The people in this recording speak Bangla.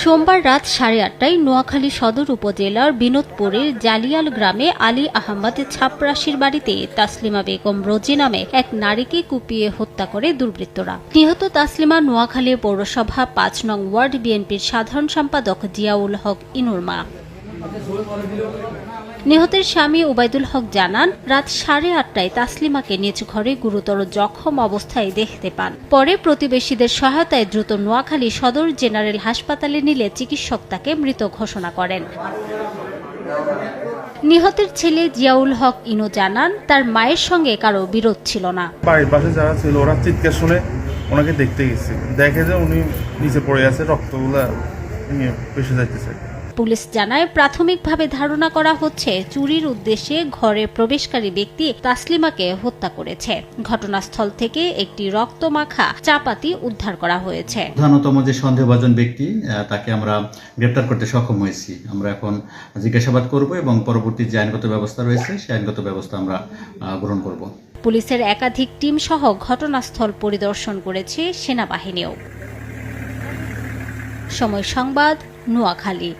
সোমবার রাত 8:30টায় নোয়াখালী সদর উপজেলার বিনোদপুরের জালিয়াল গ্রামে আলী আহমদ ছাপরাশির বাড়িতে তাসলিমা বেগম রোজি নামে এক নারীকে কুপিয়ে হত্যা করে দুর্বৃত্তরা। নিহত তাসলিমা নোয়াখালী পৌরসভা ৫ নং ওয়ার্ড বিএনপির সাধারণ সম্পাদক জিয়াউল হক ইনুর মা। নিহতের স্বামী ওবায়দুল হক জানান, রাত 8:30টায় তাসলিমাকে নিজ ঘরে গুরুতর জখম অবস্থায় দেখতে পান। পরে প্রতিবেশীদের সহায়তায় দ্রুত নোয়াখালী সদর জেনারেল হাসপাতালে নিলে চিকিৎসক তাকে মৃত ঘোষণা করেন। নিহতের ছেলে জিয়াউল হক ইনু জানান, তার মায়ের সঙ্গে কারো বিরোধ ছিল না। বাড়ির পাশে যারা ছিল ওরা চিৎকার শুনে ওনাকে দেখতে গেছে, দেখে যে উনি নিচে পড়ে আছে, রক্তগুলা পেশে যাইতেছে। পুলিশ জানায়, প্রাথমিকভাবে ধারণা করা হচ্ছে চুরির উদ্দেশ্যে ঘরে প্রবেশকারী ব্যক্তি তাসলিমাকে হত্যা করেছে। ঘটনাস্থল থেকে একটি রক্তমাখা চাপাতি উদ্ধার করা হয়েছে। প্রধানতম যে সন্দেহভাজন ব্যক্তি তাকে আমরা গ্রেপ্তার করতে সক্ষম হয়েছি। আমরা এখন জিজ্ঞাসাবাদ করব এবং পরবর্তী যে আইনগত ব্যবস্থা রয়েছে সেই আইনগত ব্যবস্থা আমরা গ্রহণ করব। পুলিশের একাধিক টিম সহ ঘটনাস্থল পরিদর্শন করেছে সেনাবাহিনীও। সময় সংবাদ, নোয়াখালী।